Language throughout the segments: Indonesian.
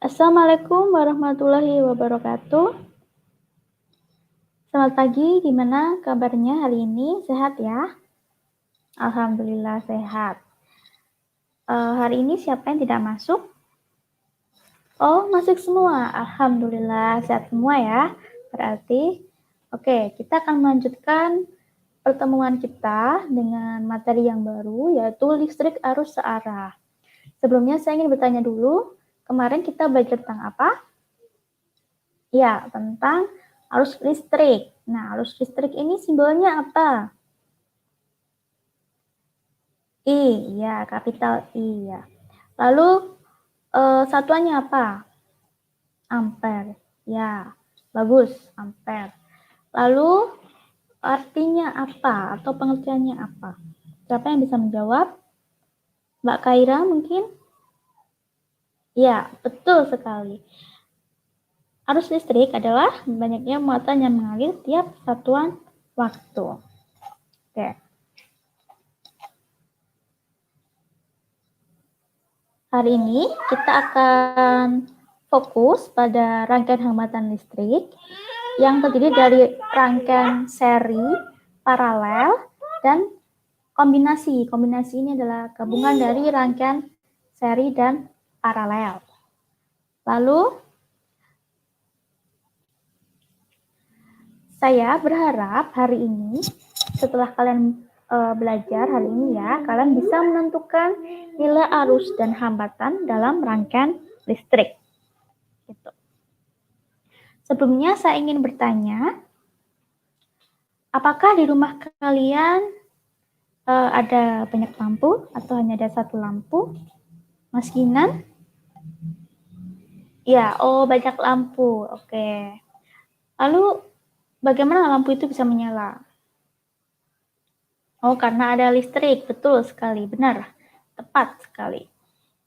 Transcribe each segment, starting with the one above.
Assalamualaikum warahmatullahi wabarakatuh. Selamat pagi, gimana kabarnya hari ini? Sehat ya? Alhamdulillah sehat. Hari ini siapa yang tidak masuk? Oh, masuk semua. Alhamdulillah sehat semua ya. Berarti, oke, kita akan melanjutkan pertemuan kita dengan materi yang baru, yaitu listrik arus searah. Sebelumnya saya ingin bertanya dulu, kemarin kita belajar tentang apa? Ya, tentang arus listrik. Nah, arus listrik ini simbolnya apa? I, ya, kapital I, ya. Lalu, satuannya apa? Ampere, ya. Bagus, ampere. Lalu, artinya apa? Atau pengertiannya apa? Siapa yang bisa menjawab? Mbak Kaira mungkin? Ya, betul sekali. Arus listrik adalah banyaknya muatan yang mengalir tiap satuan waktu. Oke. Hari ini kita akan fokus pada rangkaian hambatan listrik yang terdiri dari rangkaian seri, paralel, dan kombinasi. Kombinasi ini adalah gabungan dari rangkaian seri dan paralel. Lalu, saya berharap hari ini setelah kalian belajar hari ini ya, kalian bisa menentukan nilai arus dan hambatan dalam rangkaian listrik. Gitu. Sebelumnya saya ingin bertanya, apakah di rumah kalian ada banyak lampu atau hanya ada satu lampu? Mas Ginan? Ya, oh banyak lampu. Oke. Lalu bagaimana lampu itu bisa menyala? Oh, karena ada listrik. Betul sekali, benar. Tepat sekali.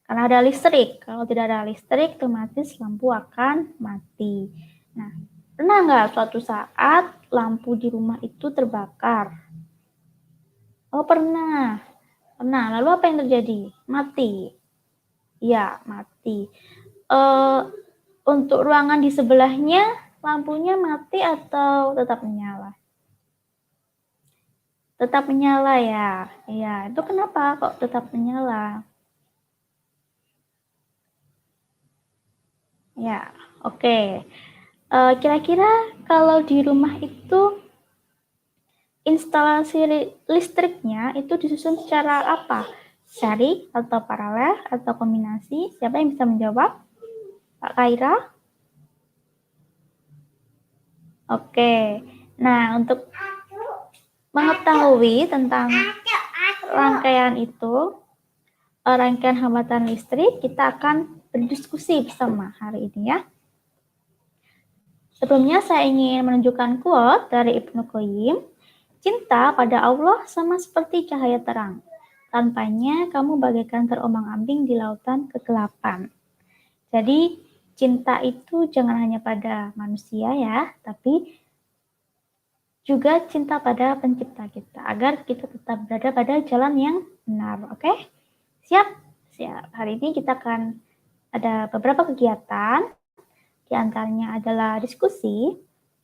Karena ada listrik. Kalau tidak ada listrik, otomatis lampu akan mati. Nah, pernah nggak suatu saat lampu di rumah itu terbakar? Oh, pernah. Pernah. Lalu apa yang terjadi? Mati. Ya, mati. Untuk ruangan di sebelahnya, lampunya mati atau tetap menyala? Tetap menyala ya. Ya, itu kenapa kok tetap menyala? Ya, oke. Kira-kira kalau di rumah itu instalasi listriknya itu disusun secara apa? Seri atau paralel atau kombinasi? Siapa yang bisa menjawab? Pak Kaira? Oke. Nah, untuk mengetahui tentang rangkaian itu, rangkaian hambatan listrik, kita akan berdiskusi bersama hari ini ya. Sebelumnya saya ingin menunjukkan quote dari Ibnu Qayyim. Cinta pada Allah sama seperti cahaya terang. Tanpanya kamu bagaikan terombang-ambing di lautan kegelapan. Jadi cinta itu jangan hanya pada manusia ya, tapi juga cinta pada pencipta kita agar kita tetap berada pada jalan yang benar. Oke? Siap? Siap. Hari ini kita akan ada beberapa kegiatan. Di antaranya adalah diskusi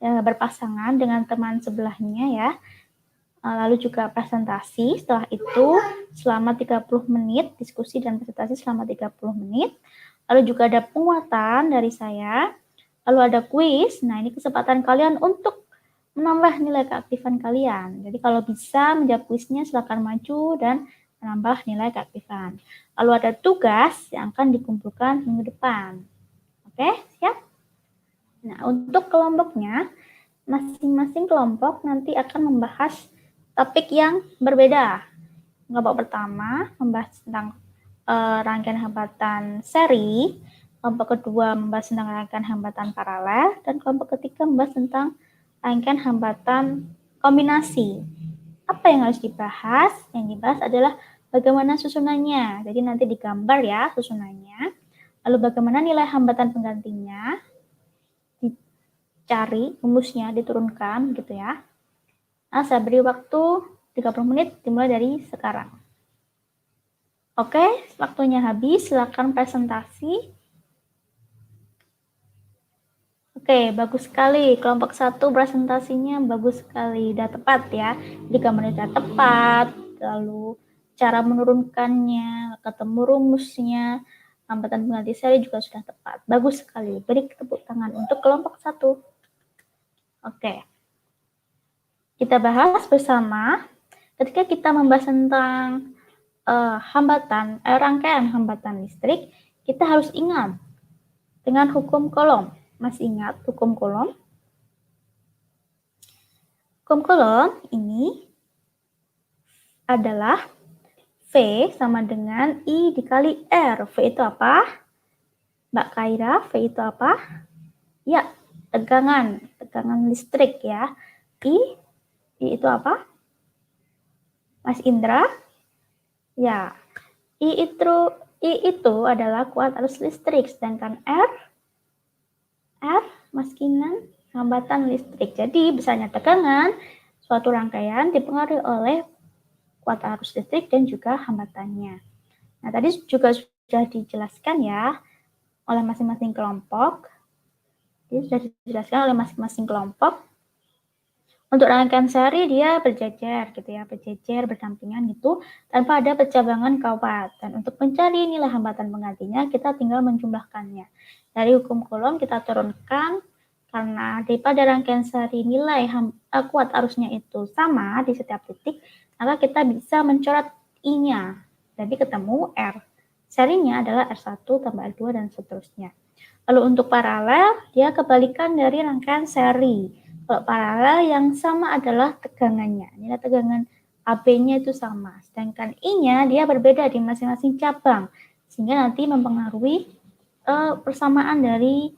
berpasangan dengan teman sebelahnya ya. Lalu juga presentasi. Setelah itu selama 30 menit, diskusi dan presentasi selama 30 menit. Lalu juga ada penguatan dari saya. Lalu ada kuis. Nah, ini kesempatan kalian untuk menambah nilai keaktifan kalian. Jadi kalau bisa menjawab kuisnya silakan maju dan menambah nilai keaktifan. Lalu ada tugas yang akan dikumpulkan minggu depan. Oke, siap? Nah, untuk kelompoknya, masing-masing kelompok nanti akan membahas topik yang berbeda. Kelompok pertama membahas tentang rangkaian hambatan seri, kelompok kedua membahas tentang rangkaian hambatan paralel, dan kelompok ketiga membahas tentang rangkaian hambatan kombinasi. Apa yang harus dibahas? Yang dibahas adalah bagaimana susunannya. Jadi nanti digambar ya susunannya. Lalu bagaimana nilai hambatan penggantinya, dicari rumusnya, diturunkan gitu ya. Nah, saya beri waktu 30 menit dimulai dari sekarang. Oke, waktunya habis. Silakan presentasi. Oke, bagus sekali. Kelompok 1 presentasinya bagus sekali. Udah tepat ya. Jadi gambarnya udah tepat. Lalu cara menurunkannya, ketemu rumusnya, hambatan pengganti seri juga sudah tepat. Bagus sekali. Beri tepuk tangan untuk kelompok 1. Oke. Kita bahas bersama. Ketika kita membahas tentang rangkaian hambatan listrik, kita harus ingat dengan hukum Coulomb. Masih ingat hukum Coulomb? Hukum Coulomb ini adalah V sama dengan I dikali R. V itu apa? Mbak Kaira, V itu apa? Ya, tegangan listrik ya. I itu apa? Mas Indra? Ya, I itu adalah kuat arus listrik, sedangkan R Mas Kinan, hambatan listrik. Jadi besarnya tegangan suatu rangkaian dipengaruhi oleh kuat arus listrik dan juga hambatannya. Nah, tadi juga sudah dijelaskan ya oleh masing-masing kelompok. Jadi sudah dijelaskan oleh masing-masing kelompok. Untuk rangkaian seri dia berjejer gitu ya, berjejer berdampingan gitu tanpa ada pencabangan kawat. Dan untuk mencari nilai hambatan penggantinya kita tinggal menjumlahkannya. Dari hukum Coulomb kita turunkan karena daripada rangkaian seri nilai kuat arusnya itu sama di setiap titik, maka kita bisa mencoret I-nya. Jadi ketemu R. Serinya adalah R1 tambah R2 dan seterusnya. Lalu untuk paralel, dia kebalikan dari rangkaian seri. Kalau paralel yang sama adalah tegangannya. Nilai tegangan AB-nya itu sama. Sedangkan I-nya dia berbeda di masing-masing cabang. Sehingga nanti mempengaruhi persamaan dari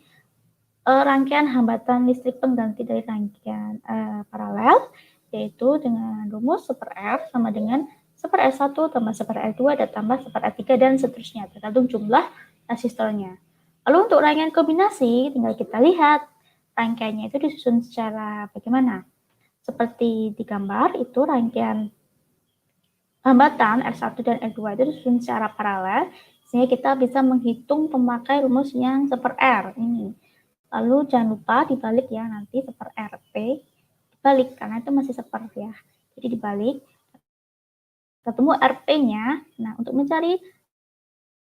rangkaian hambatan listrik pengganti dari rangkaian paralel. Yaitu dengan rumus 1/R sama dengan 1/R1 tambah 1/R2 dan tambah 1/R3 dan seterusnya. Tergantung jumlah resistornya. Lalu untuk rangkaian kombinasi tinggal kita lihat. Rangkaiannya itu disusun secara bagaimana? Seperti di gambar itu rangkaian hambatan R1 dan R2 itu disusun secara paralel sehingga kita bisa menghitung pemakai rumus yang 1/R ini. Lalu jangan lupa dibalik ya nanti 1/RP dibalik karena itu masih 1 ya. Jadi dibalik ketemu RP-nya. Nah, untuk mencari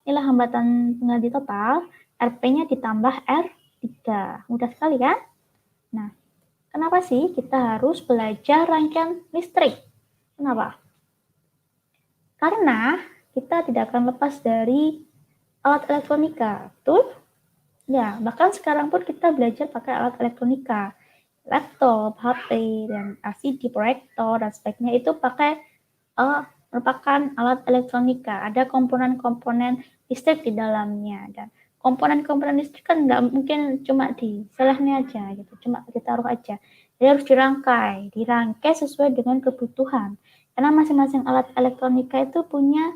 nilai hambatan pengganti total, RP-nya ditambah R3. Mudah sekali kan? Nah, kenapa sih kita harus belajar rangkaian listrik? Kenapa? Karena kita tidak akan lepas dari alat elektronika, betul? Ya, bahkan sekarang pun kita belajar pakai alat elektronika. Laptop, HP, dan LCD proyektor, dan sebagainya itu pakai merupakan alat elektronika. Ada komponen-komponen listrik di dalamnya. Dan komponen-komponen listrik kan nggak mungkin cuma di selahnya aja gitu, cuma ditaruh aja. Jadi harus dirangkai sesuai dengan kebutuhan. Karena masing-masing alat elektronika itu punya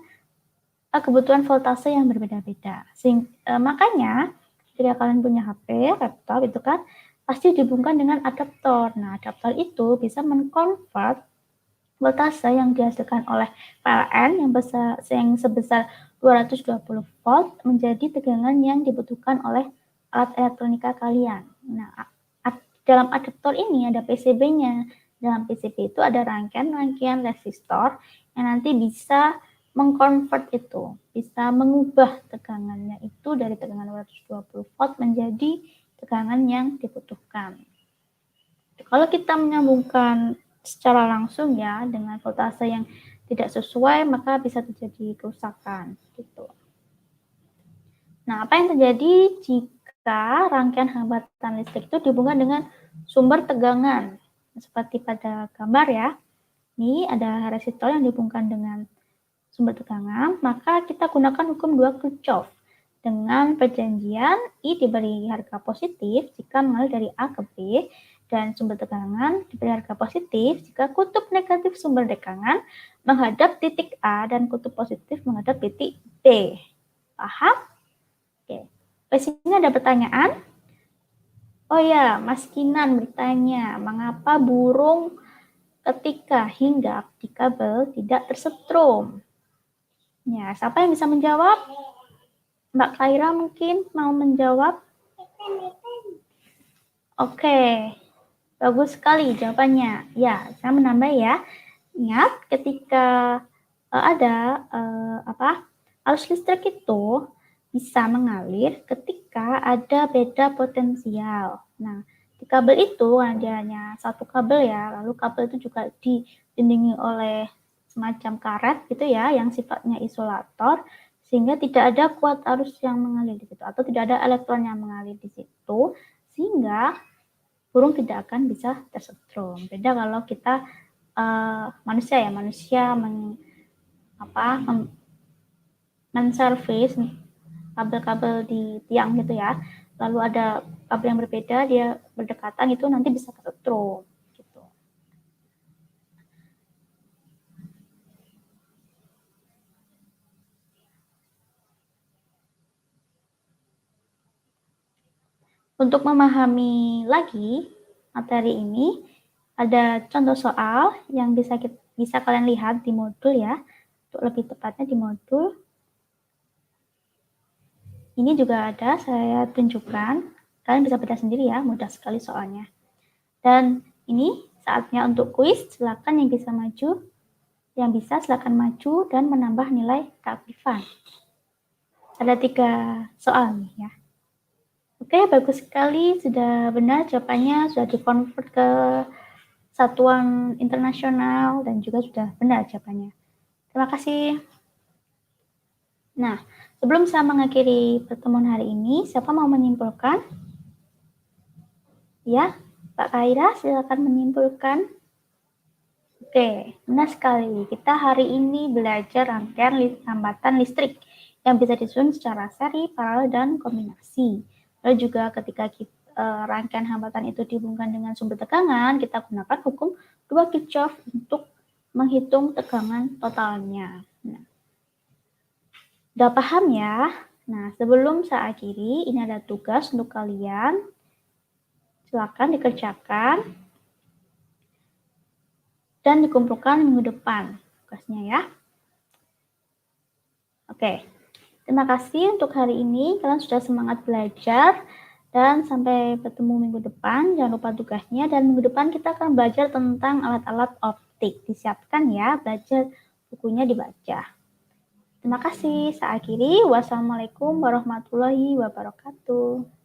kebutuhan voltase yang berbeda-beda. Makanya jika kalian punya HP, laptop itu kan pasti dihubungkan dengan adaptor. Nah, adaptor itu bisa mengkonvert voltase yang dihasilkan oleh PLN yang sebesar 220 volt menjadi tegangan yang dibutuhkan oleh alat elektronika kalian. Nah, dalam adaptor ini ada PCB-nya. Dalam PCB itu ada rangkaian resistor yang nanti bisa mengkonvert itu, bisa mengubah tegangannya itu dari tegangan 220 volt menjadi tegangan yang dibutuhkan. Kalau kita menyambungkan secara langsung ya dengan voltase yang tidak sesuai maka bisa terjadi kerusakan gitu. Nah, apa yang terjadi jika rangkaian hambatan listrik itu dihubungkan dengan sumber tegangan seperti pada gambar ya. Ini ada resistor yang dihubungkan dengan sumber tegangan, maka kita gunakan hukum 2 Kirchhoff dengan perjanjian I diberi harga positif jika mengalir dari A ke B dan sumber tegangan diberi harga positif jika kutub negatif sumber tegangan menghadap titik A dan kutub positif menghadap titik B. Paham? Oke. Di sini ada pertanyaan. Oh ya, Mas Kinan bertanya, mengapa burung ketika hinggap di kabel tidak tersetrum? Ya, siapa yang bisa menjawab? Mbak Kaira mungkin mau menjawab? Oke, bagus sekali jawabannya. Ya, saya menambah ya. Ingat ketika ada arus listrik itu bisa mengalir ketika ada beda potensial. Nah, di kabel itu hanya satu kabel ya, lalu kabel itu juga dilindungi oleh semacam karet gitu ya, yang sifatnya isolator, sehingga tidak ada kuat arus yang mengalir di situ, atau tidak ada elektron yang mengalir di situ, sehingga burung tidak akan bisa tersetrum. Beda kalau kita manusia menservis kabel-kabel di tiang gitu ya, lalu ada kabel yang berbeda, dia berdekatan, itu nanti bisa kesetrum gitu. Untuk memahami lagi materi ini, ada contoh soal yang bisa kalian lihat di modul ya. Untuk lebih tepatnya di modul ini juga ada, saya tunjukkan. Kalian bisa baca sendiri ya, mudah sekali soalnya. Dan ini saatnya untuk kuis. Silakan yang bisa maju, yang bisa silakan maju dan menambah nilai keaktifan. Ada 3 soal nih ya. Oke, bagus sekali, sudah benar jawabannya, sudah dikonvert ke satuan internasional dan juga sudah benar jawabannya. Terima kasih. Nah, sebelum saya mengakhiri pertemuan hari ini, siapa mau menyimpulkan? Ya, Pak Kaira, silakan menyimpulkan. Oke, benar sekali. Kita hari ini belajar rangkaian hambatan listrik yang bisa disusun secara seri, paralel, dan kombinasi. Lalu juga ketika rangkaian hambatan itu dihubungkan dengan sumber tegangan, kita gunakan hukum 2 Kirchhoff untuk menghitung tegangan totalnya. Nah, udah paham ya? Nah, sebelum saya akhiri, ini ada tugas untuk kalian. Silakan dikerjakan dan dikumpulkan minggu depan tugasnya ya. Oke, terima kasih untuk hari ini. Kalian sudah semangat belajar dan sampai bertemu minggu depan. Jangan lupa tugasnya, dan minggu depan kita akan belajar tentang alat-alat optik. Disiapkan ya, belajar bukunya dibaca. Terima kasih. Saya akhiri. Wassalamualaikum warahmatullahi wabarakatuh.